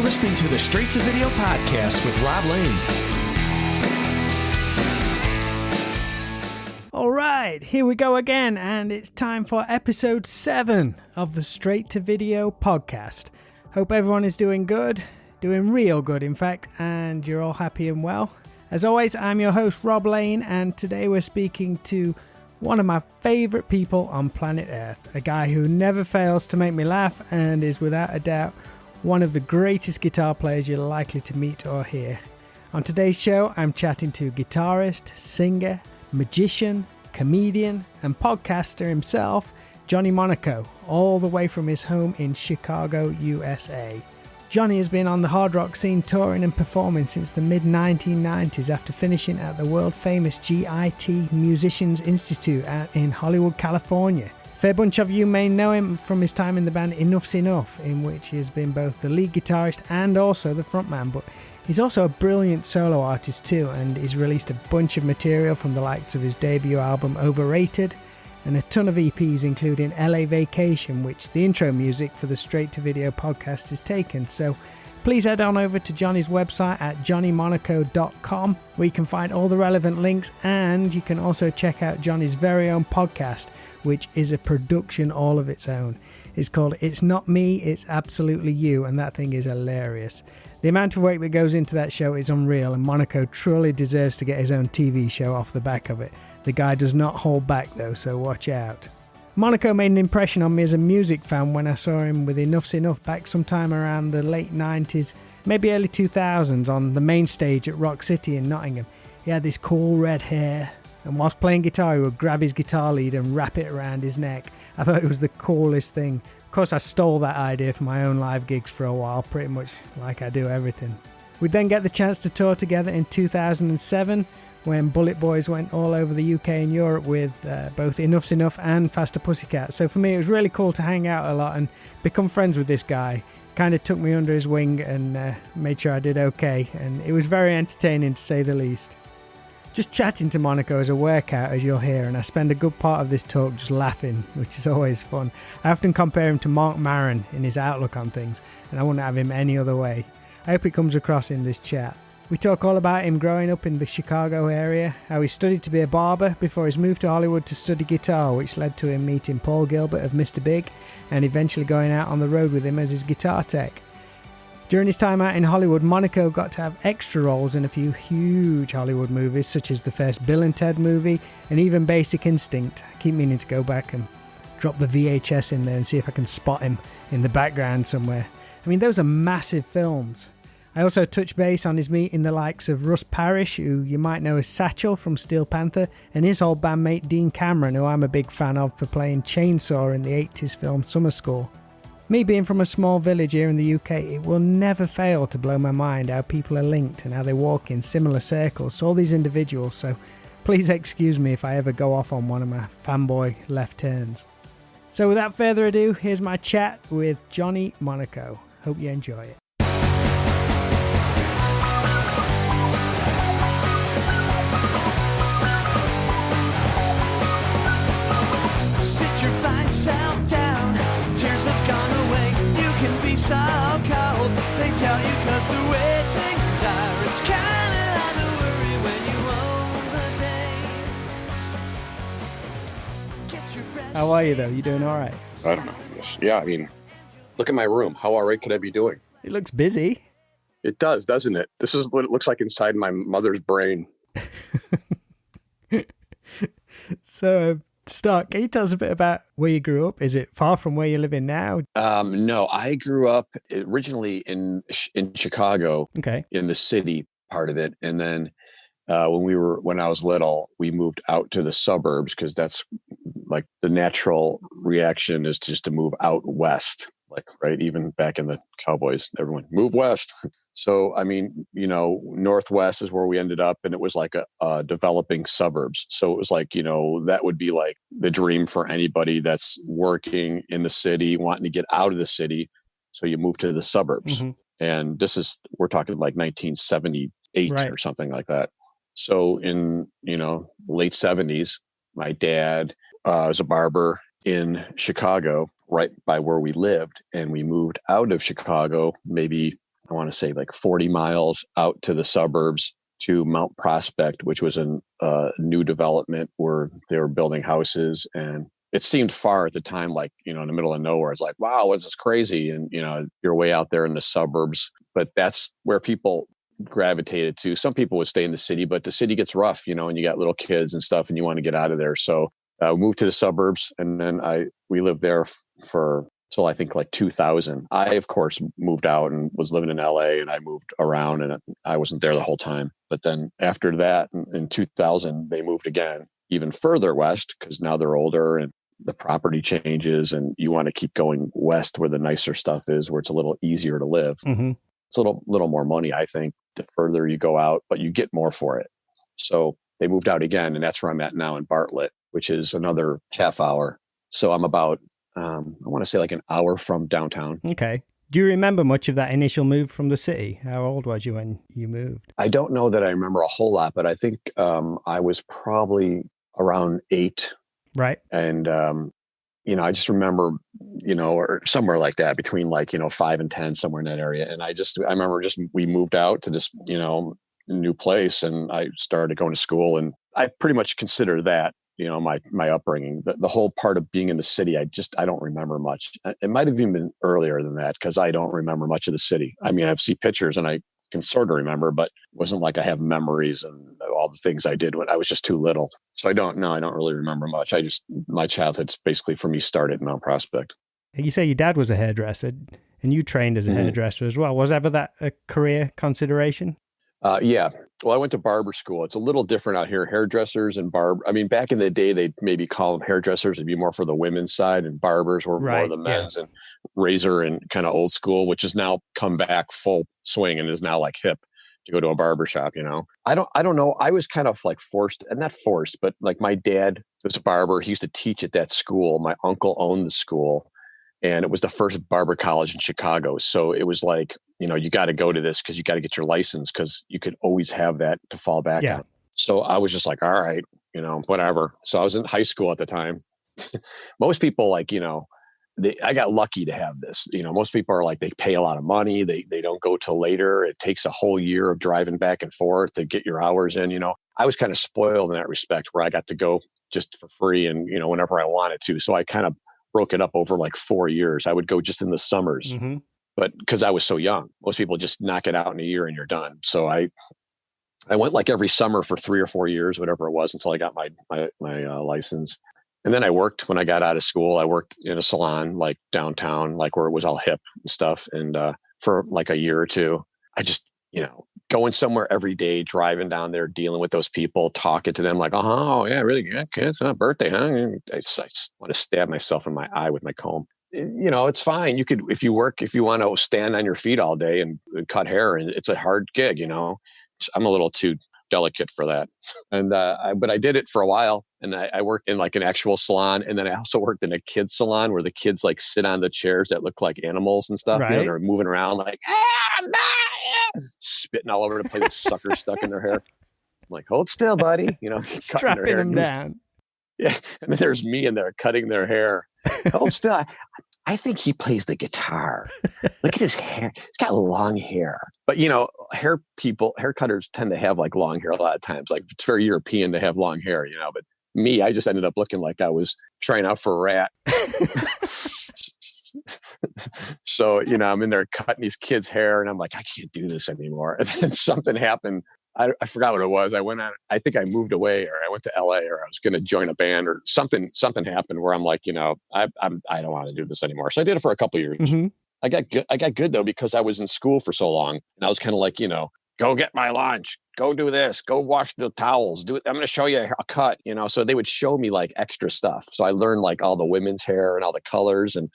listening to the Straight to Video podcast with Rob Lane. All right, here we go again, and it's time for episode 7 of the Straight to Video podcast. Hope everyone is doing good, doing real good, in fact, and you're all happy and well. As always, I'm your host, Rob Lane, and today we're speaking to one of my favorite people on planet Earth, a guy who never fails to make me laugh and is without a doubt one of the greatest guitar players you're likely to meet or hear. On today's show, I'm chatting to guitarist, singer, magician, comedian, and podcaster himself, Johnny Monaco, all the way from his home in Chicago, USA. Johnny has been on the hard rock scene touring and performing since the mid-1990s after finishing at the world-famous GIT Musicians Institute in Hollywood, California. A fair bunch of you may know him from his time in the band Enuff, in which he has been both the lead guitarist and also the frontman, but he's also a brilliant solo artist too, and he's released a bunch of material from the likes of his debut album Overrated, and a ton of EPs including LA Vacation, which the intro music for the Straight to Video podcast is taken. So please head on over to Johnny's website at johnnymonaco.com, where you can find all the relevant links, and you can also check out Johnny's very own podcast, which is a production all of its own. It's called It's Not Me, It's Absolutely You, and that thing is hilarious. The amount of work that goes into that show is unreal, and Monaco truly deserves to get his own TV show off the back of it. The guy does not hold back though, so watch out. Monaco made an impression on me as a music fan when I saw him with Enuff back sometime around the late 90s, maybe early 2000s, on the main stage at Rock City in Nottingham. He had this cool red hair, and whilst playing guitar he would grab his guitar lead and wrap it around his neck. I thought it was the coolest thing. Of course, I stole that idea for my own live gigs for a while, pretty much like I do everything. We'd then get the chance to tour together in 2007 when Bullet Boys went all over the UK and Europe with both Enuff and Faster Pussycat. So for me, it was really cool to hang out a lot and become friends with this guy. Kind of took me under his wing and made sure I did okay, and it was very entertaining to say the least. Just chatting to Monaco is a workout, as you'll hear, and I spend a good part of this talk just laughing, which is always fun. I often compare him to Mark Maron in his outlook on things, and I wouldn't have him any other way. I hope it comes across in this chat. We talk all about him growing up in the Chicago area, how he studied to be a barber before his move to Hollywood to study guitar, which led to him meeting Paul Gilbert of Mr. Big, and eventually going out on the road with him as his guitar tech. During his time out in Hollywood, Monaco got to have extra roles in a few huge Hollywood movies, such as the first Bill and Ted movie, and even Basic Instinct. I keep meaning to go back and drop the VHS in there and see if I can spot him in the background somewhere. I mean, those are massive films. I also touched base on his meeting the likes of Russ Parrish, who you might know as Satchel from Steel Panther, and his old bandmate Dean Cameron, who I'm a big fan of for playing Chainsaw in the 80s film Summer School. Me being from a small village here in the UK, it will never fail to blow my mind how people are linked and how they walk in similar circles to all these individuals, so please excuse me if I ever go off on one of my fanboy left turns. So without further ado, here's my chat with Johnny Monaco. Hope you enjoy it. Sit your fine self down, tears have gone away, you can be so cold, they tell you 'cause the way things are, it's kinda hard to worry when you own the day. Get your fresh. How are you though? You doing alright? I don't know. Yeah, I mean, look at my room. How all right could I be doing? It looks busy. It does, doesn't it? This is what it looks like inside my mother's brain. So, to start, can you tell us a bit about where you grew up? Is it far from where you're living now? No, I grew up originally in Chicago, Okay. in the city part of it. And then when I was little, we moved out to the suburbs because that's like the natural reaction is just to move out west. Like, right, even back in the Cowboys, everyone move west. So, I mean, Northwest is where we ended up, and it was like a developing suburbs. So it was like, that would be like the dream for anybody that's working in the city, wanting to get out of the city. So you move to the suburbs. Mm-hmm. And we're talking like 1978 right. or something like that. So in, late 70s, my dad was a barber in Chicago, right by where we lived. And we moved out of Chicago maybe I want to say like 40 miles out to the suburbs to Mount Prospect, which was a new development where they were building houses. And it seemed far at the time, like, in the middle of nowhere. It's like, wow, what's this crazy? And, you're way out there in the suburbs, but that's where people gravitated to. Some people would stay in the city, but the city gets rough, and you got little kids and stuff and you want to get out of there. So we moved to the suburbs, and then we lived there for till I think like 2000. I, of course, moved out and was living in LA, and I moved around, and I wasn't there the whole time. But then after that, in 2000, they moved again, even further west, because now they're older and the property changes, and you want to keep going west where the nicer stuff is, where it's a little easier to live. Mm-hmm. It's a little more money, I think, the further you go out, but you get more for it. So they moved out again, and that's where I'm at now in Bartlett, which is another half hour. So I'm about, I want to say like an hour from downtown. Okay. Do you remember much of that initial move from the city? How old was you when you moved? I don't know that I remember a whole lot, but I think I was probably around 8. Right. And, I just remember, or somewhere like that, between like, 5 and 10, somewhere in that area. And I remember we moved out to this, new place, and I started going to school, and I pretty much consider that, my upbringing. The whole part of being in the city, I don't remember much. It might have even been earlier than that, because I don't remember much of the city. I mean, I've seen pictures and I can sort of remember, but it wasn't like I have memories and all the things I did when I was just too little. So I don't really remember much. My childhood's basically for me started in Mount Prospect. You say your dad was a hairdresser and you trained as a hairdresser as well. Was ever that a career consideration? Yeah. Well, I went to barber school. It's a little different out here. Hairdressers and back in the day, they'd maybe call them hairdressers. It'd be more for the women's side, and barbers were more the men's, and razor and kind of old school, which has now come back full swing and is now like hip to go to a barber shop. I don't know. I was kind of like forced, and not forced, but like my dad was a barber. He used to teach at that school. My uncle owned the school, and it was the first barber college in Chicago. So it was like, you got to go to this because you got to get your license, because you could always have that to fall back on. So I was just like, all right, whatever. So I was in high school at the time. Most people I got lucky to have this. Most people are like, they pay a lot of money. They don't go till later. It takes a whole year of driving back and forth to get your hours in. I was kind of spoiled in that respect, where I got to go just for free and, whenever I wanted to. So I kind of broke it up over like 4 years. I would go just in the summers. Mm-hmm. But because I was so young, most people just knock it out in a year and you're done. So I went like every summer for 3 or 4 years, whatever it was, until I got my license. And then I worked when I got out of school. I worked in a salon like downtown, like where it was all hip and stuff. And for like a year or two, I just, going somewhere every day, driving down there, dealing with those people, talking to them like, oh yeah, really? Yeah, it's not birthday, huh? I want to stab myself in my eye with my comb. It's fine. You could, if you want to stand on your feet all day and cut hair, and it's a hard gig, I'm a little too delicate for that. And, but I did it for a while, and I worked in like an actual salon. And then I also worked in a kids salon where the kids like sit on the chairs that look like animals and stuff. Right. They're moving around like, spitting all over the place, with suckers stuck in their hair. I'm like, hold still, buddy. Strapping them down. Yeah. And then there's me in there cutting their hair. Hold still. I think he plays the guitar. Look at his hair. He's got long hair. But, hair cutters tend to have like long hair a lot of times. Like it's very European to have long hair, but me, I just ended up looking like I was trying out for a rat. So, I'm in there cutting these kids' hair, and I'm like, I can't do this anymore. And then something happened. I forgot what it was. I think I moved away, or I went to LA, or I was going to join a band, or something happened where I'm like, I don't want to do this anymore. So I did it for a couple of years. Mm-hmm. I got good though, because I was in school for so long, and I was kind of like, go get my lunch, go do this, go wash the towels, do it. I'm going to show you a cut, so they would show me like extra stuff. So I learned like all the women's hair and all the colors. And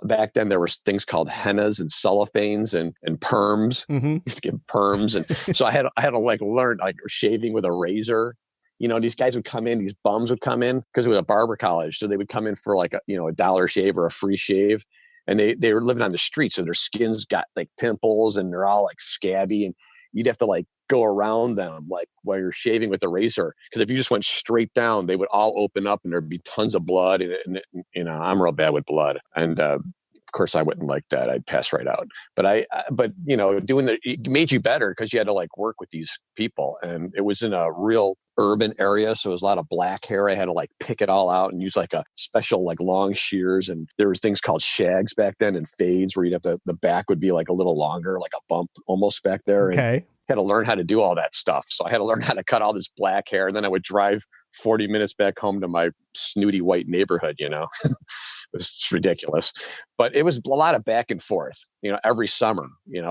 back then there was things called hennas and cellophanes and perms. Mm-hmm. Used to get perms. And so I had to like learn like shaving with a razor. These guys would come in, these bums would come in, because it was a barber college. So they would come in for like a dollar shave or a free shave. And they were living on the street. So their skin's got like pimples, and they're all like scabby, and you'd have to like go around them like while you're shaving with a razor. Because if you just went straight down, they would all open up and there'd be tons of blood. And I'm real bad with blood. And course I wouldn't like that. I'd pass right out. But it made you better because you had to like work with these people, and it was in a real urban area. So it was a lot of black hair. I had to like pick it all out and use like a special like long shears. And there was things called shags back then and fades where you'd have the back would be like a little longer, like a bump almost back there. Okay. And had to learn how to do all that stuff. So I had to learn how to cut all this black hair. And then I would drive 40 minutes back home to my snooty white neighborhood, It was ridiculous. But it was a lot of back and forth, every summer,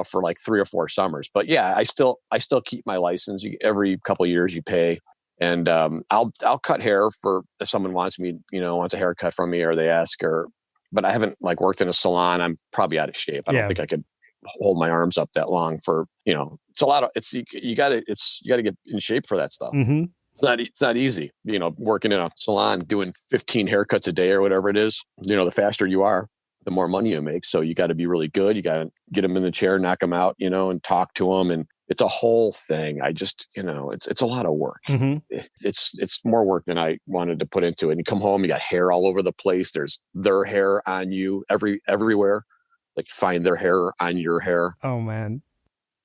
for like 3 or 4 summers. But yeah, I still keep my license. Every couple of years you pay. And I'll cut hair for if someone wants a haircut from me or they ask, but I haven't like worked in a salon. I'm probably out of shape. I don't think I could hold my arms up that long for, it's a lot of, you gotta get in shape for that stuff. Mm-hmm. It's not easy, working in a salon, doing 15 haircuts a day or whatever it is. The faster you are, the more money you make. So you got to be really good. You got to get them in the chair, knock them out, and talk to them. And it's a whole thing. I just, it's a lot of work. Mm-hmm. It's more work than I wanted to put into it. And you come home, you got hair all over the place. There's their hair on you everywhere. Like find their hair on your hair. Oh man.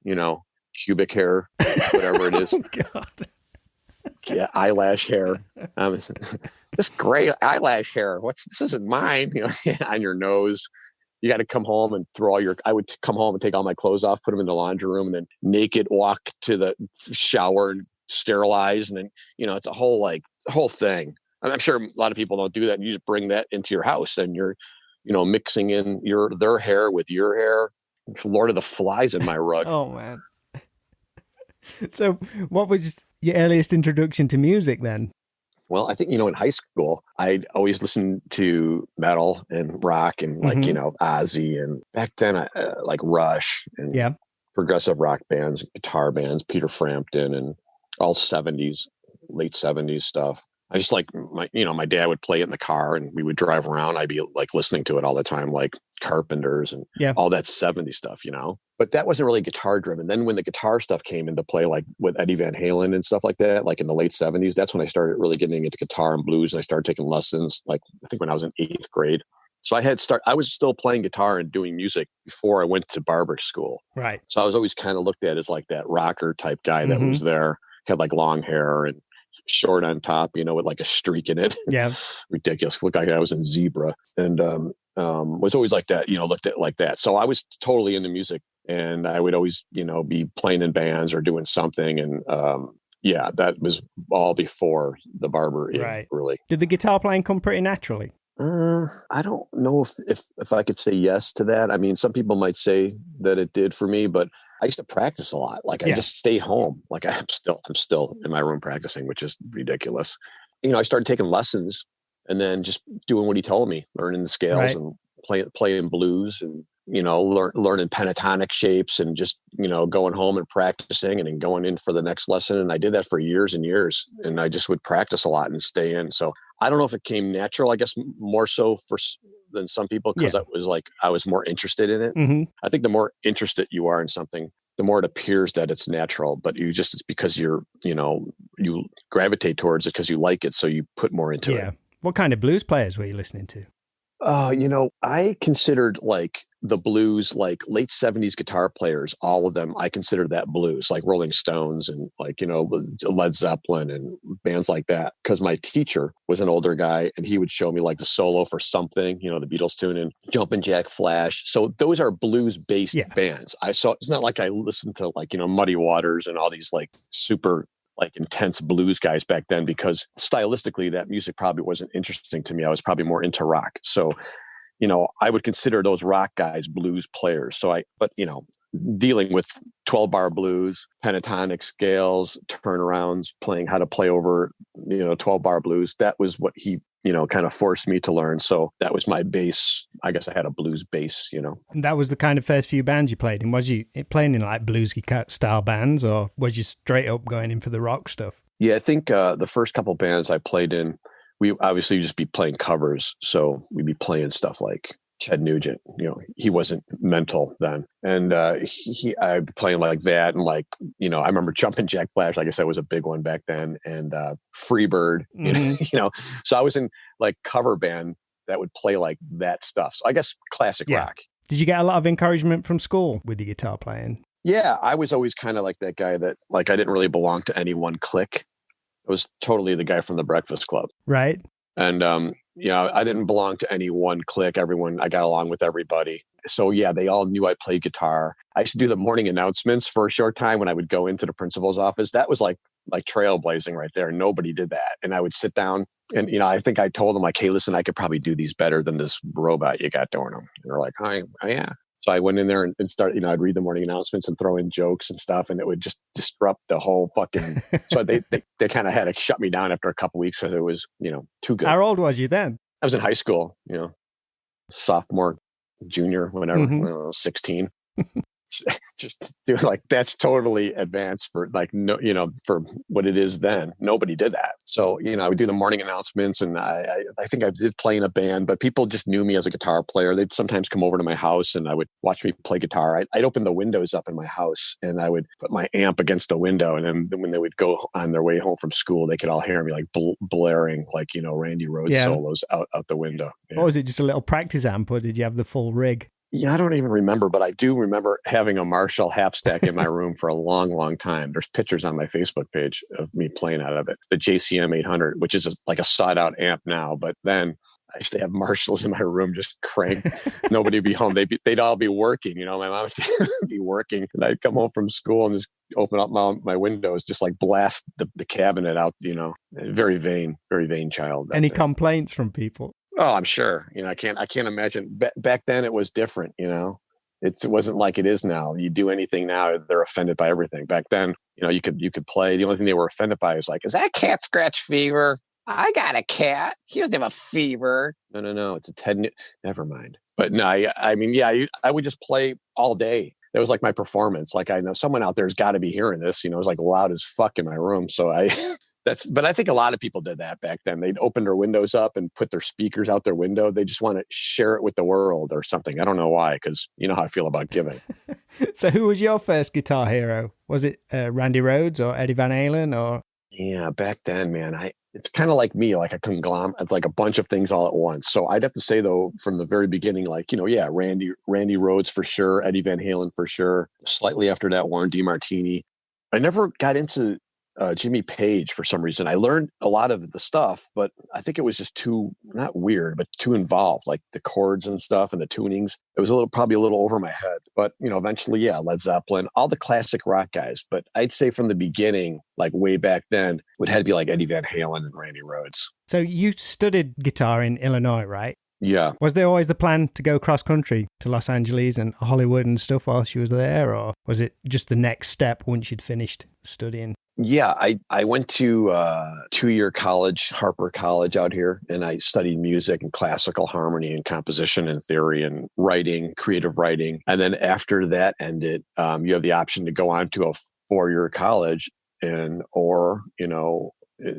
Pubic hair, whatever it is. Oh God. Yeah, eyelash hair. This gray eyelash hair. This isn't mine. On your nose. You got to come home and I would come home and take all my clothes off, put them in the laundry room, and then naked walk to the shower and sterilize. And then, it's a whole thing. I'm sure a lot of people don't do that. And you just bring that into your house and you're, mixing in their hair with your hair. It's Lord of the Flies in my rug. Oh man. So what was your earliest introduction to music then? Well, I think, in high school, I'd always listen to metal and rock and Ozzy. And back then, I like Rush and progressive rock bands, guitar bands, Peter Frampton and all 70s, late 70s stuff. I just like my dad would play it in the car and we would drive around. I'd be like listening to it all the time, like Carpenters and all that 70s stuff, But that wasn't really guitar driven. Then when the guitar stuff came into play, like with Eddie Van Halen and stuff like that, like in the late 70s, that's when I started really getting into guitar and blues. And I started taking lessons, like I think when I was in 8th grade. So I was still playing guitar and doing music before I went to barber school. Right. So I was always kind of looked at as like that rocker type guy that was there, had like long hair and short on top, with like a streak in it. Yeah. Ridiculous. Looked like I was in Zebra. And was always like that, looked at like that. So I was totally into music and I would always, be playing in bands or doing something. And that was all before the barber. Right. Really. Did the guitar playing come pretty naturally? I don't know if I could say yes to that. I mean, some people might say that it did for me, but I used to practice a lot. Like I just stayed home. Like I'm still in my room practicing, which is ridiculous. I started taking lessons and then just doing what he told me, learning the scales and playing blues and, learning pentatonic shapes and just, going home and practicing and then going in for the next lesson. And I did that for years and years. And I just would practice a lot and stay in. So I don't know if it came natural, I guess more so than some people because I was more interested in it. Mm-hmm. I think the more interested you are in something, the more it appears that it's natural, but it's because you gravitate towards it because you like it. So you put more into it. What kind of blues players were you listening to? I considered like the blues, like late 70s guitar players, all of them, I considered that blues, like Rolling Stones and like, Led Zeppelin and bands like that. Cause my teacher was an older guy and he would show me like the solo for something, the Beatles tune and Jumpin' Jack Flash. So those are blues based bands. It's not like I listened to like, Muddy Waters and all these like super like intense blues guys back then, because stylistically that music probably wasn't interesting to me. I was probably more into rock. So, I would consider those rock guys blues players. But dealing with 12-bar blues, pentatonic scales, turnarounds, playing how to play over, 12-bar blues, that was what he, kind of forced me to learn. So that was my base. I guess I had a blues base, And that was the kind of first few bands you played in. Was you playing in like bluesy style bands or was you straight up going in for the rock stuff? Yeah, I think the first couple bands I played in, we obviously just be playing covers. So we'd be playing stuff like Ted Nugent, he wasn't mental then. And I'd be playing like that. And like, I remember Jumpin' Jack Flash, like I said, was a big one back then. And Freebird, so I was in like cover band that would play like that stuff. So I guess classic rock. Did you get a lot of encouragement from school with your guitar playing? Yeah, I was always kind of like that guy that like I didn't really belong to any one clique. I was totally the guy from the Breakfast Club. Right. And, I didn't belong to any one clique. I got along with everybody. So yeah, they all knew I played guitar. I used to do the morning announcements for a short time when I would go into the principal's office. That was like trailblazing right there. Nobody did that. And I would sit down and, I think I told them like, hey, listen, I could probably do these better than this robot you got doing them. And they're like, oh yeah. So I went in there and started, I'd read the morning announcements and throw in jokes and stuff, and it would just disrupt the whole fucking. So they kind of had to shut me down after a couple of weeks because it was, too good. How old was you then? I was in high school, sophomore, junior, whenever, when I was 16. Just doing like that's totally advanced for like no, for what it is then. Nobody did that. So I would do the morning announcements, and I think I did play in a band, but people just knew me as a guitar player. They'd sometimes come over to my house, and I would watch me play guitar. I'd open the windows up in my house, and I would put my amp against the window, and then when they would go on their way home from school, they could all hear me like blaring like Randy Rhoads solos out the window. Yeah. Or was it just a little practice amp, or did you have the full rig? Yeah, I don't even remember, but I do remember having a Marshall half stack in my room for a long, long time. There's pictures on my Facebook page of me playing out of it. The JCM 800, which is like a sawed out amp now, but then I used to have Marshalls in my room just cranked. Nobody would be home. They'd all be working. My mom would be working, and I'd come home from school and just open up my windows, just like blast the cabinet out. Very vain child. Any complaints from people? Oh, I'm sure. I can't imagine. Back then, it was different. It wasn't like it is now. You do anything now, they're offended by everything. Back then, you could play. The only thing they were offended by is like, is that cat scratch fever? I got a cat. He doesn't have a fever. No. It's a Ted. Never mind. But no, I would just play all day. It was like my performance. Like I know someone out there's got to be hearing this. It was like loud as fuck in my room. So but I think a lot of people did that back then. They'd open their windows up and put their speakers out their window. They just want to share it with the world or something. I don't know why, because you know how I feel about giving. So who was your first guitar hero? Was it Randy Rhoads or Eddie Van Halen? Or Yeah, back then, man, it's kind of like me, like a conglomerate. It's like a bunch of things all at once. So I'd have to say, though, from the very beginning, like, Randy Rhoads for sure, Eddie Van Halen for sure. Slightly after that, Warren DeMartini. I never got into Jimmy Page for some reason. I learned a lot of the stuff, but I think it was just too, not weird, but too involved, like the chords and stuff and the tunings. It was probably a little over my head, but eventually, Led Zeppelin, all the classic rock guys. But I'd say from the beginning, like way back then, it had to be like Eddie Van Halen and Randy Rhoads. So you studied guitar in Illinois, right? Yeah. Was there always the plan to go cross country to Los Angeles and Hollywood and stuff while she was there? Or was it just the next step once you'd finished studying? Yeah, I went to 2-year college, Harper College out here, and I studied music and classical harmony and composition and theory and writing, creative writing. And then after that ended, you have the option to go on to a 4-year college or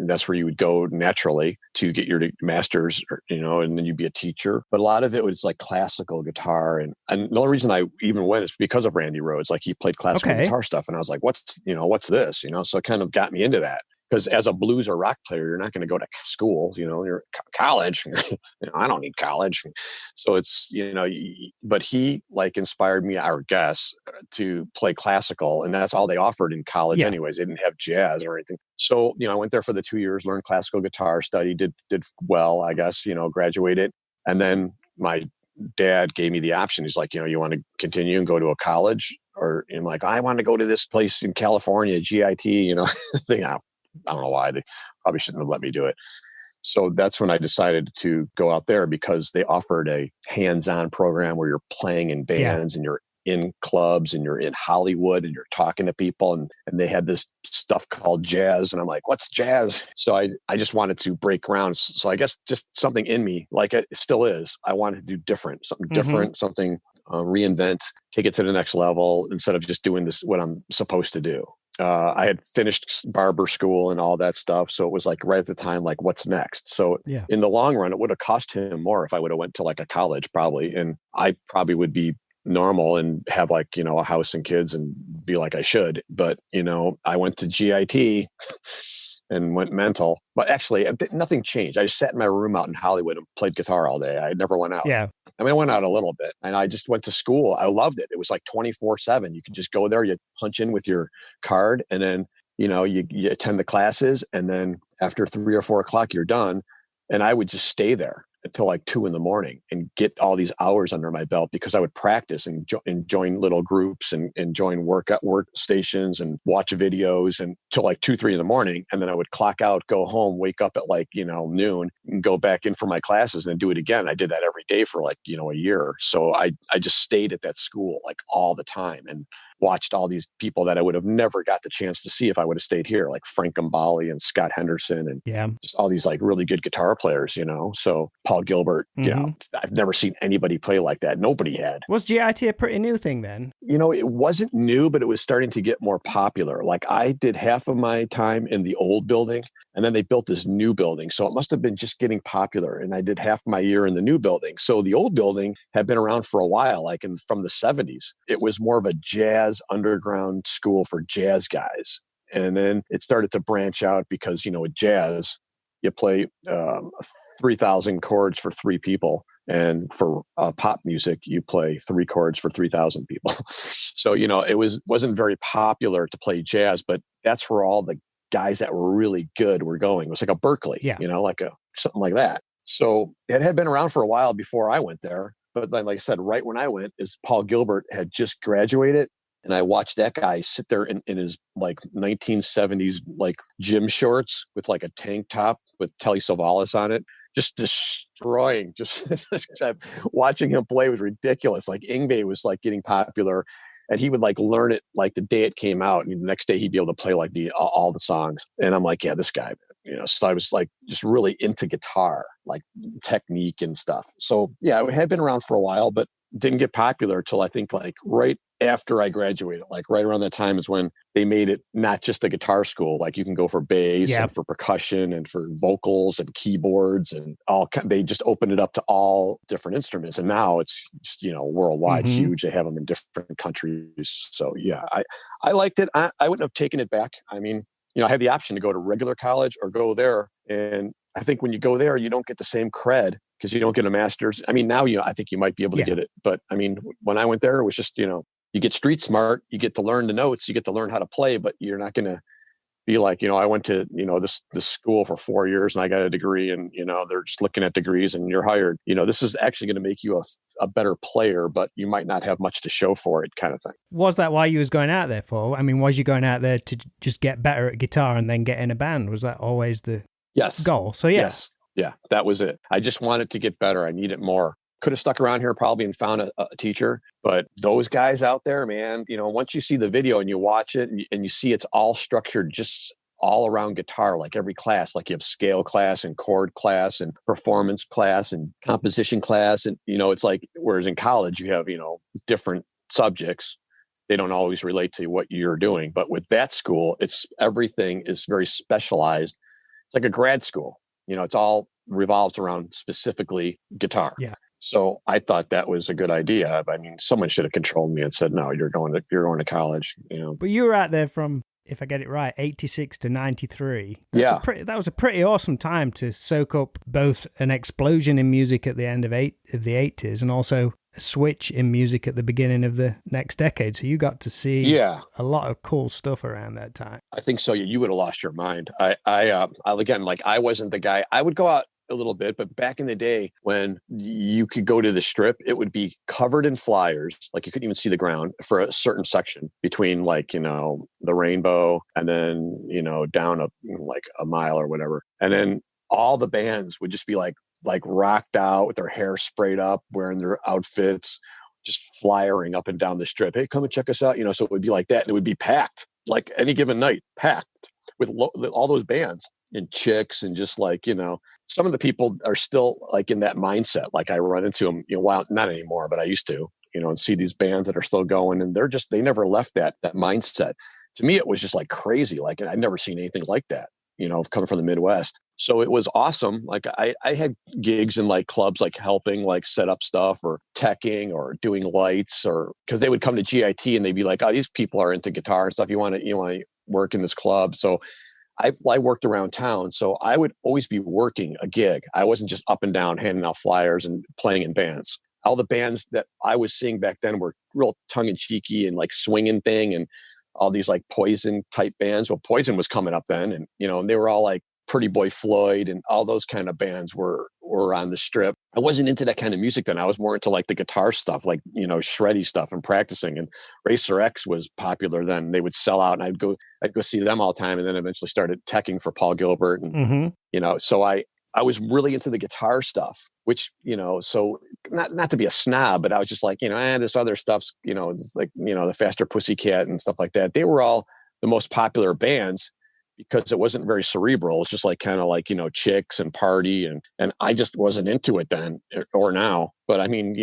that's where you would go naturally to get your master's, and then you'd be a teacher. But a lot of it was like classical guitar. And the only reason I even went is because of Randy Rhoads. Like he played classical guitar stuff. And I was like, what's this? So it kind of got me into that. Because as a blues or rock player, you're not going to go to school, you're college. I don't need college. So it's, but he like inspired me, I would guess, to play classical. And that's all they offered in college anyways. They didn't have jazz or anything. So, I went there for the 2 years, learned classical guitar, studied, did well, I guess, graduated. And then my dad gave me the option. He's like, you want to continue and go to a college? Or I'm like, I want to go to this place in California, GIT, thing. I don't know why. They probably shouldn't have let me do it. So that's when I decided to go out there because they offered a hands-on program where you're playing in bands and you're in clubs and you're in Hollywood and you're talking to people. And they had this stuff called jazz. And I'm like, what's jazz? So I just wanted to break ground. So I guess just something in me, like it still is. I wanted to do something different, something reinvent, take it to the next level instead of just doing this, what I'm supposed to do. I had finished barber school and all that stuff. So it was like right at the time, like what's next? So in the long run, it would have cost him more if I would have went to like a college probably. And I probably would be normal and have like, a house and kids and be like I should. But, I went to GIT and went mental. But actually, nothing changed. I just sat in my room out in Hollywood and played guitar all day. I never went out. Yeah. I mean, I went out a little bit, and I just went to school. I loved it. It was like 24/7. You could just go there, you punch in with your card, and then, you attend the classes. And then after 3 or 4 o'clock, you're done. And I would just stay there until like 2 a.m. and get all these hours under my belt, because I would practice and join little groups and join workstations and watch videos until like 2, 3 a.m. And then I would clock out, go home, wake up at like, noon, and go back in for my classes and do it again. I did that every day for like, a year. So I just stayed at that school like all the time and watched all these people that I would have never got the chance to see if I would have stayed here, like Frank Gambale and Scott Henderson and just all these like really good guitar players, So Paul Gilbert, I've never seen anybody play like that. Nobody had. Was GIT a pretty new thing then? It wasn't new, but it was starting to get more popular. Like I did half of my time in the old building, and then they built this new building. So it must have been just getting popular. And I did half my year in the new building. So the old building had been around for a while, like from the 70s. It was more of a jazz underground school for jazz guys. And then it started to branch out because, with jazz, you play 3,000 chords for 3 people. And for pop music, you play 3 chords for 3,000 people. So, it wasn't very popular to play jazz, but that's where all the guys that were really good were going. It was like a Berkeley, something like that. So it had been around for a while before I went there. But then, like I said, right when I went, is Paul Gilbert had just graduated. And I watched that guy sit there in his like 1970s, like gym shorts with like a tank top with Telly Savalas on it, just destroying, watching him play was ridiculous. Like Yngwie was like getting popular, and he would like learn it like the day it came out. And the next day he'd be able to play like all the songs. And I'm like, yeah, this guy, so I was like just really into guitar, like technique and stuff. So yeah, it had been around for a while, but didn't get popular till I think like right after I graduated. Like right around that time is when they made it not just a guitar school. Like you can go for bass and for percussion and for vocals and keyboards and all. They just opened it up to all different instruments. And now it's just, worldwide huge. They have them in different countries. So yeah, I liked it. I wouldn't have taken it back. I mean, I had the option to go to regular college or go there. And I think when you go there, you don't get the same cred because you don't get a master's. I mean, now, I think you might be able to get it. But I mean, when I went there, it was just, you get street smart, you get to learn the notes, you get to learn how to play, but you're not going to be like, I went to, this school for 4 years and I got a degree and, they're just looking at degrees and you're hired. This is actually going to make you a better player, but you might not have much to show for it, kind of thing. Was that why you was going out there for? I mean, was you going out there to just get better at guitar and then get in a band? Was that always the goal? So yes. Yeah, that was it. I just wanted to get better. I needed more. Could have stuck around here probably and found a teacher, but those guys out there, man, once you see the video and you watch it and you see it's all structured just all around guitar, like every class, like you have scale class and chord class and performance class and composition class. And, it's like, whereas in college you have, different subjects. They don't always relate to what you're doing. But with that school, everything is very specialized. It's like a grad school. It's all revolves around specifically guitar. Yeah. So I thought that was a good idea. I mean, someone should have controlled me and said, no, you're going to college, But you were out there from, if I get it right, 86 to 93. That was a pretty awesome time to soak up both an explosion in music at the end of the 80s and also a switch in music at the beginning of the next decade. So you got to see a lot of cool stuff around that time. I think so. You would have lost your mind. I again, like I wasn't the guy. I would go out a little bit, but back in the day when you could go to the Strip, it would be covered in flyers. Like you couldn't even see the ground for a certain section between like, the Rainbow and then, down like a mile or whatever. And then all the bands would just be like rocked out with their hair sprayed up, wearing their outfits, just flyering up and down the Strip. Hey, come and check us out. So it would be like that. And it would be packed like any given night, packed with all those bands. And chicks and just like, some of the people are still like in that mindset. Like I run into them, well, not anymore, but I used to, and see these bands that are still going and they never left that mindset. To me, it was just like crazy. Like I'd never seen anything like that, coming from the Midwest. So it was awesome. Like I had gigs in like clubs, like helping like set up stuff or teching or doing lights or because they would come to GIT and they'd be like, oh, these people are into guitar and stuff. You want to work in this club. So I worked around town, so I would always be working a gig. I wasn't just up and down handing out flyers and playing in bands. All the bands that I was seeing back then were real tongue in cheeky and like swinging thing, and all these like Poison type bands. Well, Poison was coming up then, and and they were all like Pretty Boy Floyd and all those kind of bands were on the Strip. I wasn't into that kind of music then. I was more into like the guitar stuff, like shreddy stuff and practicing. And Racer X was popular then. They would sell out, and I'd go see them all the time, and then eventually started teching for Paul Gilbert, and so I was really into the guitar stuff, which so not to be a snob, but I was just like this other stuff's it's like the Faster Pussycat and stuff like that. They were all the most popular bands, because it wasn't very cerebral. It's just like kind of like, chicks and party. And I just wasn't into it then or now. But I mean,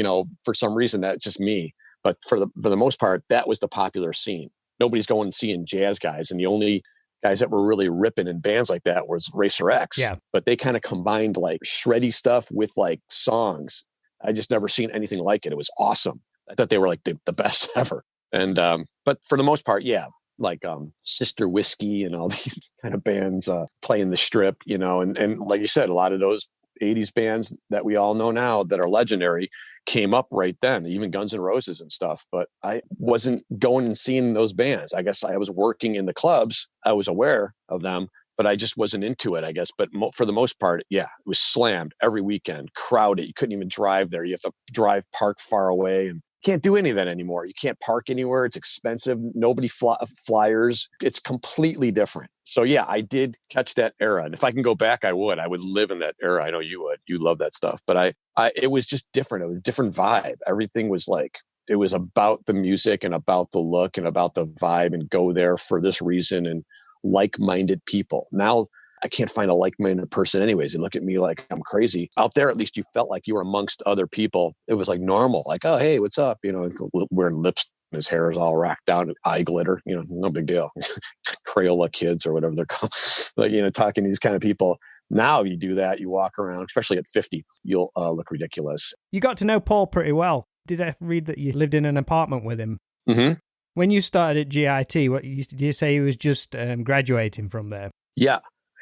for some reason, that's just me. But for the most part, that was the popular scene. Nobody's going and seeing jazz guys. And the only guys that were really ripping in bands like that was Racer X. Yeah. But they kind of combined like shreddy stuff with like songs. I just never seen anything like it. It was awesome. I thought they were like the best ever. And, but for the most part, yeah. Like Sister Whiskey and all these kind of bands playing the Strip, and like you said, a lot of those 80s bands that we all know now that are legendary came up right then, even Guns N' Roses and stuff. But I wasn't going and seeing those bands. I guess I was working in the clubs. I was aware of them, but I just wasn't into it, I guess. But for the most part, yeah, it was slammed every weekend, crowded. You couldn't even drive there. You have to park far away, and can't do any of that anymore. You can't park anywhere. It's expensive. Nobody flyers. It's completely different. So yeah, I did catch that era. And if I can go back, I would live in that era. I know you would. You love that stuff. But it was just different. It was a different vibe. Everything was like, it was about the music and about the look and about the vibe, and go there for this reason, and like-minded people. Now, I can't find a like-minded person anyways. They look at me like I'm crazy. Out there, at least you felt like you were amongst other people. It was like normal. Like, oh, hey, what's up? Wearing lips, his hair is all racked down, eye glitter, no big deal. Crayola kids or whatever they're called. But, talking to these kind of people. Now you do that, you walk around, especially at 50, you'll look ridiculous. You got to know Paul pretty well. Did I read that you lived in an apartment with him? Mm-hmm. When you started at GIT, what did you say he was just graduating from there? Yeah.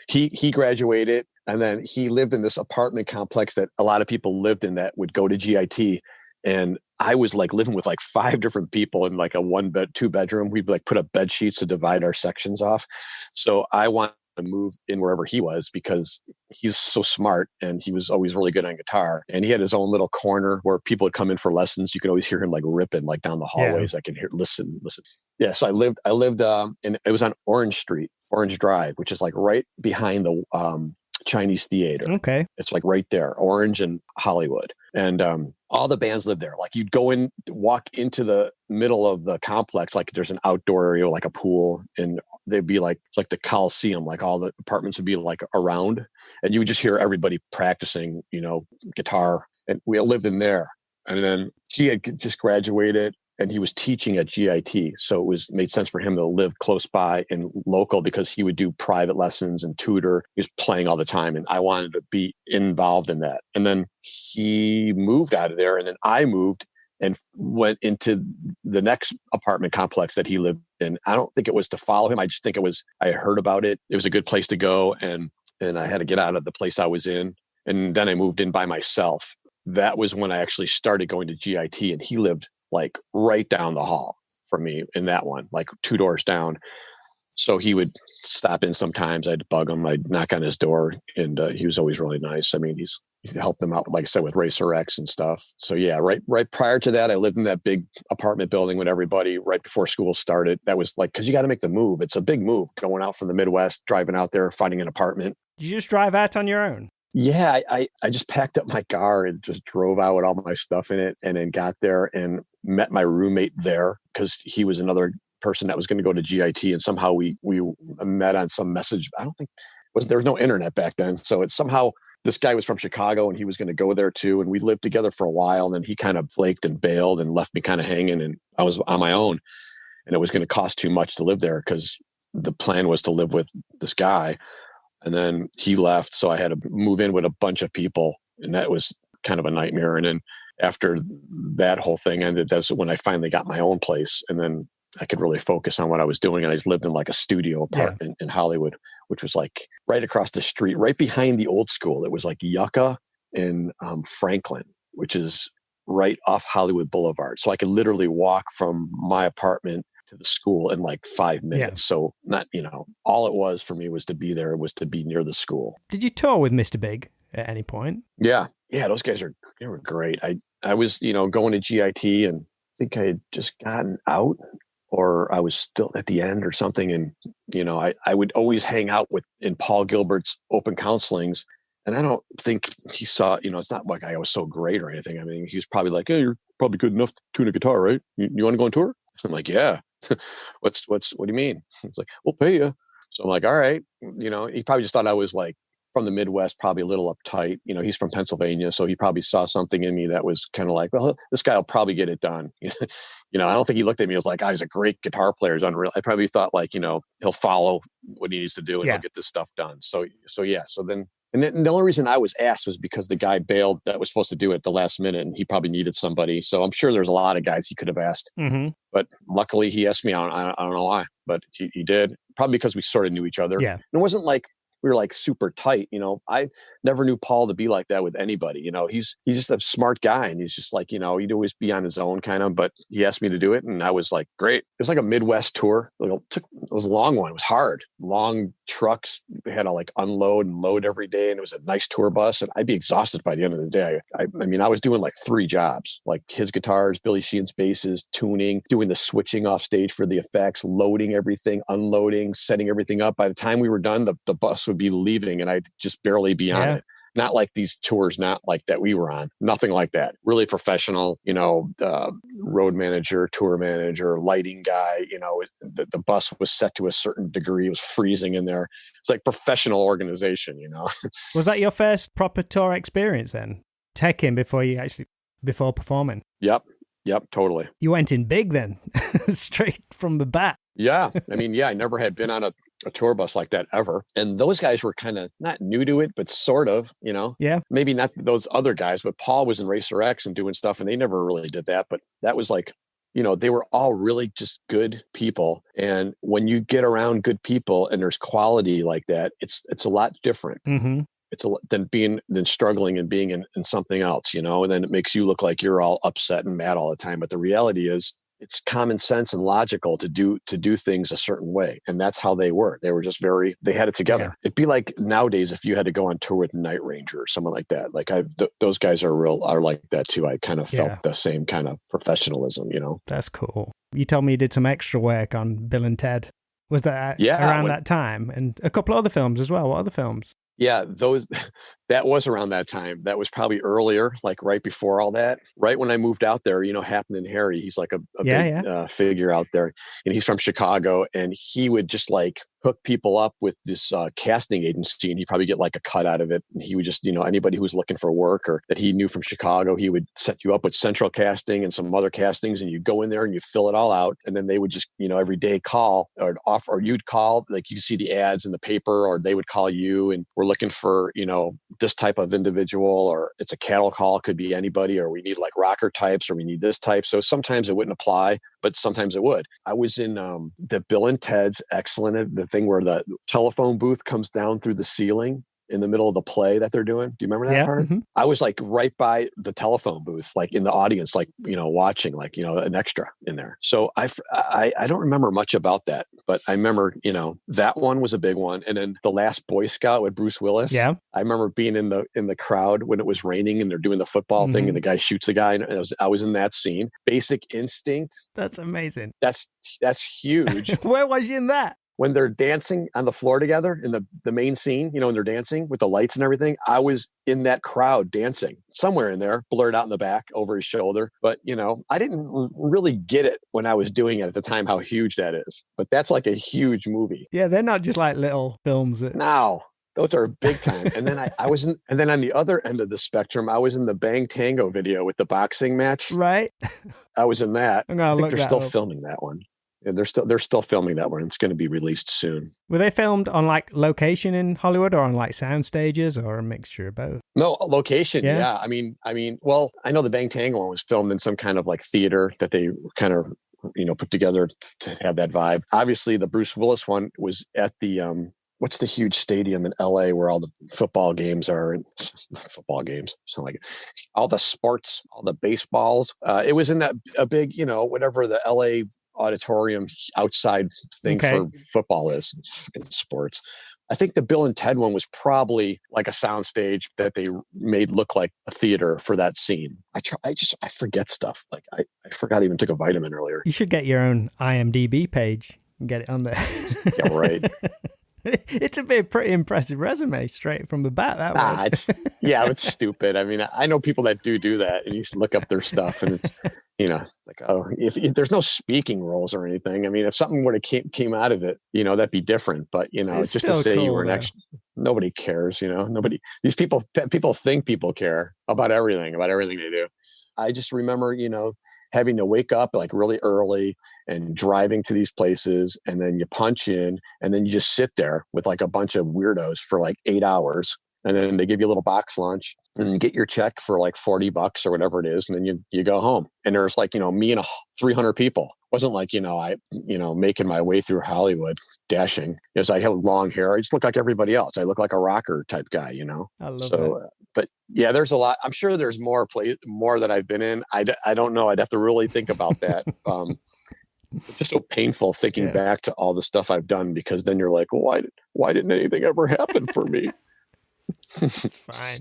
He graduated, and then he lived in this apartment complex that a lot of people lived in that would go to GIT. And I was like living with like 5 different people in like a 2-bedroom. We'd like put up bed sheets to divide our sections off. So I wanted to move in wherever he was, because he's so smart, and he was always really good on guitar. And he had his own little corner where people would come in for lessons. You could always hear him like ripping like down the hallways. Yeah. I can listen. Yeah. So I lived and it was on Orange Drive, which is like right behind the Chinese Theater. Okay. It's like right there, Orange and Hollywood. And all the bands lived there. Like you'd go in, walk into the middle of the complex, like there's an outdoor area, like a pool, and they'd be like, it's like the Coliseum, like all the apartments would be like around, and you would just hear everybody practicing, guitar. And we lived in there. And then he had just graduated, and he was teaching at GIT. So it made sense for him to live close by and local, because he would do private lessons and tutor. He was playing all the time, and I wanted to be involved in that. And then he moved out of there, and then I moved and went into the next apartment complex that he lived in. I don't think it was to follow him. I just think I heard about it. It was a good place to go. And I had to get out of the place I was in. And then I moved in by myself. That was when I actually started going to GIT, and he lived like right down the hall from me in that one, like 2 doors down. So he would stop in sometimes. I'd bug him. I'd knock on his door, and he was always really nice. I mean, he helped them out, like I said, with Racer X and stuff. So yeah, right prior to that, I lived in that big apartment building with everybody right before school started. That was like, because you got to make the move. It's a big move going out from the Midwest, driving out there, finding an apartment. Did you just drive out on your own? Yeah, I just packed up my car and just drove out with all my stuff in it, and then got there and met my roommate there, because he was another person that was going to go to GIT, and somehow we met on some message. I don't think there was no internet back then, so it's somehow this guy was from Chicago, and he was going to go there too, and we lived together for a while, and then he kind of flaked and bailed and left me kind of hanging, and I was on my own, and it was going to cost too much to live there, because the plan was to live with this guy. And then he left, so I had to move in with a bunch of people, and that was kind of a nightmare. And then after that whole thing ended, that's when I finally got my own place, and then I could really focus on what I was doing. And I just lived in like a studio apartment in Hollywood which was like right across the street, right behind the old school. It was like Yucca and Franklin, which is right off Hollywood Boulevard. So I could literally walk from my apartment to the school in like 5 minutes. Yeah. So not, all it was for me was to be there, was to be near the school. Did you tour with Mr. Big at any point? Yeah. Yeah. Those guys they were great. I was, going to GIT, and I think I had just gotten out, or I was still at the end or something. And, I would always hang out in Paul Gilbert's open counselings. And I don't think he saw, it's not like I was so great or anything. I mean, he was probably like, hey, you're probably good enough to tune a guitar, right? You want to go on tour? I'm like, yeah. What do you mean? It's like, we'll pay you. So I'm like, all right. He probably just thought I was like from the Midwest, probably a little uptight. He's from Pennsylvania. So he probably saw something in me that was kind of like, well, this guy will probably get it done. I don't think he looked at me as like, he's a great guitar player. He's unreal. I probably thought like, he'll follow what he needs to do and he'll get this stuff done. So then, and the only reason I was asked was because the guy bailed that was supposed to do it at the last minute, and he probably needed somebody. So I'm sure there's a lot of guys he could have asked, but luckily he asked me. I don't know why, but he did, probably because we sort of knew each other. Yeah. And it wasn't like we were like super tight. I never knew Paul to be like that with anybody. He's just a smart guy, and he's just like, he'd always be on his own kind of, but he asked me to do it. And I was like, great. It was like a Midwest tour. It was a long one. It was hard. Long trucks. We had to like unload and load every day. And it was a nice tour bus. And I'd be exhausted by the end of the day. I mean, I was doing like 3 jobs, like his guitars, Billy Sheehan's basses, tuning, doing the switching off stage for the effects, loading everything, unloading, setting everything up. By the time we were done, the bus would be leaving and I'd just barely be on it. Not like these tours, not like that we were on. Nothing like that. Really professional, road manager, tour manager, lighting guy. The bus was set to a certain degree. It was freezing in there. It's like professional organization, Was that your first proper tour experience then? Teching before performing? Yep, totally. You went in big then, straight from the bat. Yeah. I mean, I never had been on a tour bus like that ever. And those guys were kind of not new to it, but sort of, Yeah. Maybe not those other guys, but Paul was in Racer X and doing stuff, and they never really did that. But that was like, they were all really just good people. And when you get around good people and there's quality like that, it's a lot different. Mm-hmm. It's than struggling and being in something else, and then it makes you look like you're all upset and mad all the time. But the reality is, it's common sense and logical to do things a certain way. And that's how they were. They were just they had it together. Yeah. It'd be like nowadays, if you had to go on tour with Night Ranger or someone like that, like those guys are like that too. I kind of felt the same kind of professionalism, That's cool. You told me you did some extra work on Bill and Ted. Was that around that time? And a couple of other films as well. What other films? Yeah, that was around that time. That was probably earlier, like right before all that. Right when I moved out there, Happening Harry, he's like a big figure out there, and he's from Chicago, and he would just like hook people up with this casting agency, and he'd probably get like a cut out of it. And he would just, anybody who was looking for work or that he knew from Chicago, he would set you up with Central Casting and some other castings, and you go in there and you fill it all out. And then they would just, every day call or offer, or you'd call, like you see the ads in the paper, or they would call you, and we're looking for, this type of individual, or it's a cattle call. It could be anybody, or we need like rocker types, or we need this type. So sometimes it wouldn't apply, but sometimes it would. I was in the Bill and Ted's Excellent, the thing where the telephone booth comes down through the ceiling in the middle of the play that they're doing. Do you remember that part? Mm-hmm. I was like right by the telephone booth, like in the audience, like, watching, like, an extra in there. So I don't remember much about that, but I remember, that one was a big one. And then The Last Boy Scout with Bruce Willis. Yeah. I remember being in the crowd when it was raining and they're doing the football thing and the guy shoots the guy. And I was in that scene. Basic Instinct. That's amazing. That's huge. Where was you in that? When they're dancing on the floor together in the main scene, when they're dancing with the lights and everything, I was in that crowd dancing somewhere in there, blurred out in the back over his shoulder. But, I didn't really get it when I was doing it at the time, how huge that is. But that's like a huge movie. Yeah, they're not just like little films. No, those are big time. And then and then on the other end of the spectrum, I was in the Bang Tango video with the boxing match. Right. I was in that. I think they're still up. Filming that one. Yeah, they're still filming that one. It's going to be released soon. Were they filmed on like location in Hollywood, or on like sound stages, or a mixture of both? No, location. Yeah. I mean, well, I know the Bang Tango one was filmed in some kind of like theater that they kind of, put together to have that vibe. Obviously, the Bruce Willis one was at the what's the huge stadium in LA where all the football games are? Football games, sound like all the sports, all the baseballs. It was in that a big, whatever the LA auditorium outside thing for football is, sports. I think the Bill and Ted one was probably like a sound stage that they made look like a theater for that scene. I forget stuff. Like I forgot I even took a vitamin earlier. You should get your own IMDb page and get it on there. Yeah, right. It's a pretty impressive resume straight from the bat. That way. It's stupid. I mean, I know people that do that, and you look up their stuff, and it's like, oh, if there's no speaking roles or anything. I mean, if something would have came out of it, that'd be different. But it's just to say cool, you were next. Nobody cares. Nobody. These people think people care about everything they do. I just remember, having to wake up like really early and driving to these places, and then you punch in, and then you just sit there with like a bunch of weirdos for like 8 hours, and then they give you a little box lunch, and you get your check for like $40 or whatever it is, and then you go home. And there's like, me and 300 people. It wasn't like, I making my way through Hollywood dashing. Because I had long hair. I just look like everybody else. I look like a rocker type guy, I love that. But yeah, there's a lot. I'm sure there's more that I've been in. I don't know. I'd have to really think about that. It's just so painful thinking back to all the stuff I've done, because then you're like, well, why didn't anything ever happen for me? It's fine.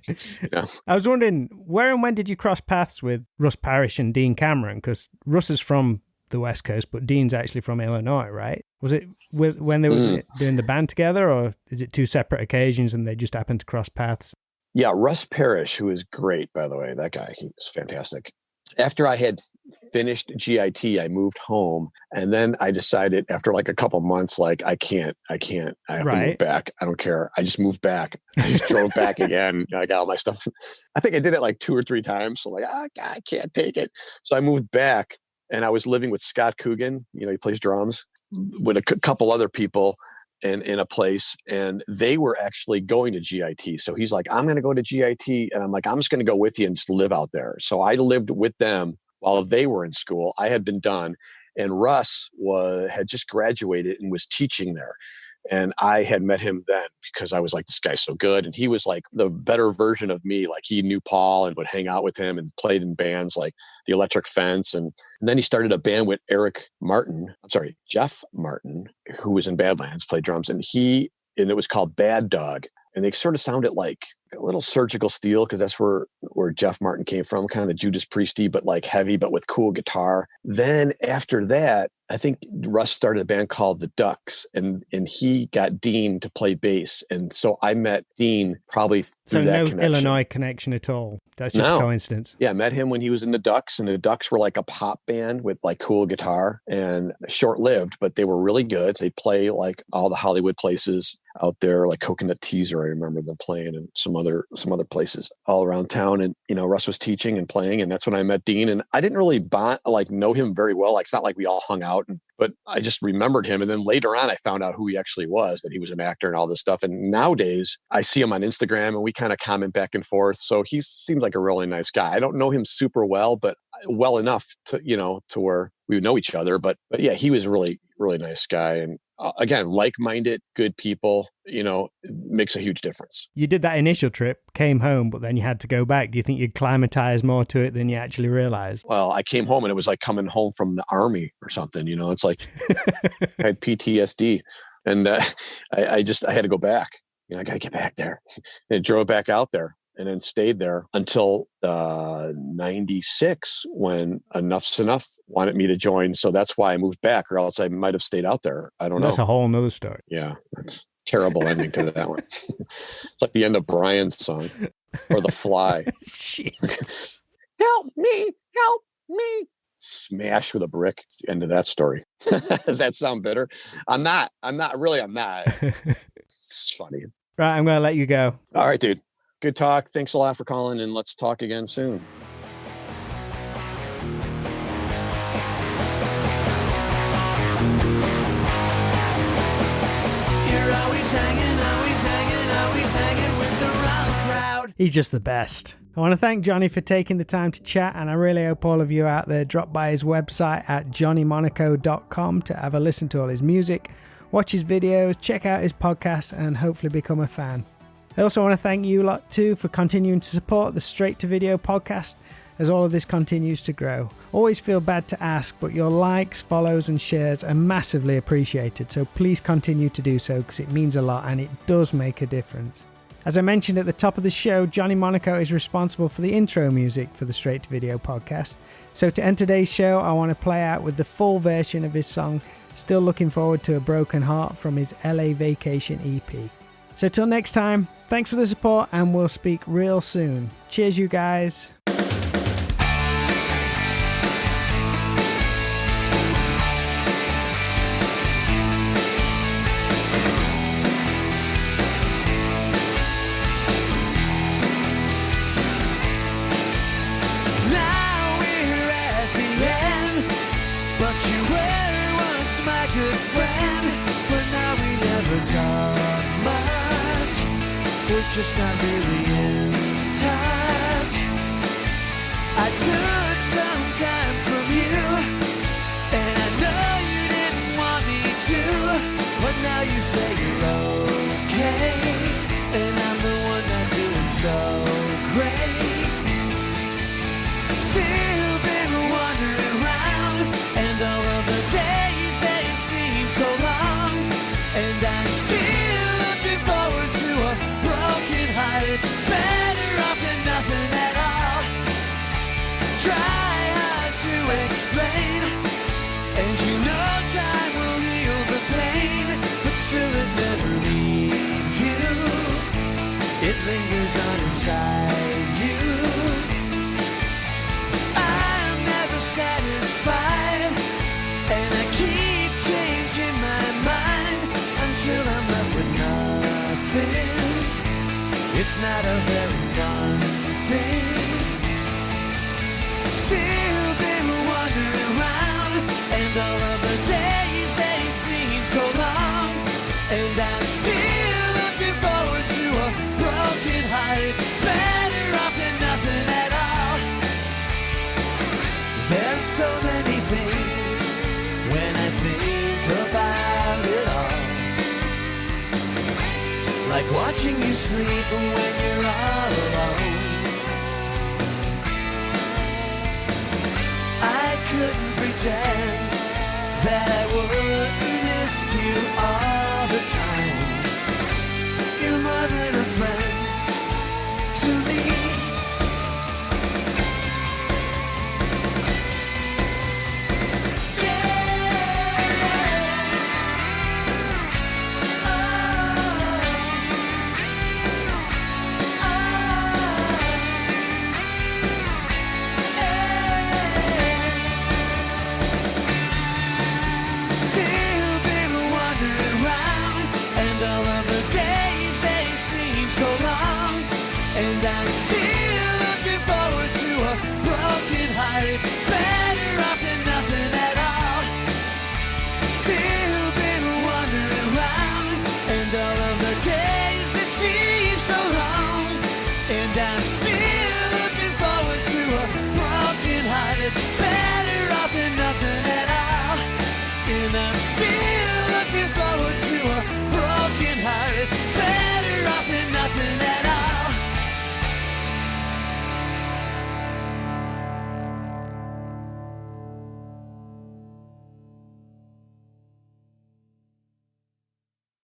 Yeah. I was wondering, where and when did you cross paths with Russ Parrish and Dean Cameron? Because Russ is from the West Coast, but Dean's actually from Illinois, right? Was it when they was doing the band together, or is it two separate occasions and they just happened to cross paths? Yeah, Russ Parrish, who is great, by the way. That guy, he was fantastic. After I had finished GIT, I moved home, and then I decided after like a couple months, like I can't. I have to move back. I don't care. I just moved back. I just drove back again. I got all my stuff. I think I did it like 2 or 3 times. So like, I can't take it. So I moved back, and I was living with Scott Coogan. He plays drums with a couple other people. In a place, and they were actually going to GIT. So he's like, I'm going to go to GIT. And I'm like, I'm just going to go with you and just live out there. So I lived with them while they were in school. I had been done, and Russ had just graduated and was teaching there. And I had met him then because I was like, this guy's so good. And he was like the better version of me. Like he knew Paul and would hang out with him and played in bands like the Electric Fence. And then he started a band with Jeff Martin, who was in Badlands, played drums. And it was called Bad Dog. And they sort of sounded like a little Surgical Steel, because that's where Jeff Martin came from, kind of Judas Priesty, but like heavy, but with cool guitar. Then after that, I think Russ started a band called The Ducks, and he got Dean to play bass. And so I met Dean probably through that connection. So no Illinois connection at all? That's just a coincidence. Yeah, I met him when he was in The Ducks, and The Ducks were like a pop band with like cool guitar, and short-lived, but they were really good. They play like all the Hollywood places out there, like Coconut Teaser. I remember them playing, and some other places all around town. And Russ was teaching and playing, and that's when I met Dean. And I didn't really know him very well. Like it's not like we all hung out, but I just remembered him. And then later on, I found out who he actually was, that he was an actor and all this stuff. And nowadays, I see him on Instagram, and we kind of comment back and forth. So he seems like a really nice guy. I don't know him super well, but well enough to where we would know each other. But yeah, he was a really, really nice guy. And again, like-minded, good people, it makes a huge difference. You did that initial trip, came home, but then you had to go back. Do you think you acclimatized more to it than you actually realized? Well, I came home and it was like coming home from the army or something, it's like I had PTSD, and I had to go back. I got to get back there. And drove back out there, and then stayed there until 96 when Enough's Enough wanted me to join. So that's why I moved back, or else I might have stayed out there. I don't know. That's a whole nother story. Yeah, that's terrible ending to that one. It's like the end of Brian's song, or The Fly. Help me, help me. Smash with a brick. It's the end of that story. Does that sound bitter? I'm not. It's funny. Right, I'm going to let you go. All right, dude. Good talk. Thanks a lot for calling, and let's talk again soon. You're always hanging with the wrong crowd. He's just the best. I want to thank Johnny for taking the time to chat, and I really hope all of you out there drop by his website at johnnymonaco.com to have a listen to all his music, watch his videos, check out his podcast, and hopefully become a fan. I also want to thank you lot too for continuing to support the Straight to Video podcast as all of this continues to grow. Always feel bad to ask, but your likes, follows and shares are massively appreciated, so please continue to do so because it means a lot and it does make a difference. As I mentioned at the top of the show, Johnny Monaco is responsible for the intro music for the Straight to Video podcast. So to end today's show, I want to play out with the full version of his song, Still Looking Forward to a Broken Heart, from his LA Vacation EP. So till next time, thanks for the support and we'll speak real soon. Cheers you guys. Just not really in touch. I took some time from you, and I know you didn't want me to, but now you say you're okay, and I'm the one not doing so great. Still been wandering around, and all of the days they seem so long, and I'm still looking forward to a broken heart. It's better off than nothing at all. Try hard to explain, and you know time will heal the pain, but still it never leaves you. It lingers on inside you. I'm never satisfied, and I keep changing my mind until I'm left with nothing. It's not a very fun thing. Still been wandering around, and all of the days they seem so long, and I'm still looking forward to a broken heart. It's better off than nothing at all. There's so many things when I think about it all, like watching you sleep when you're all alone. I couldn't pretend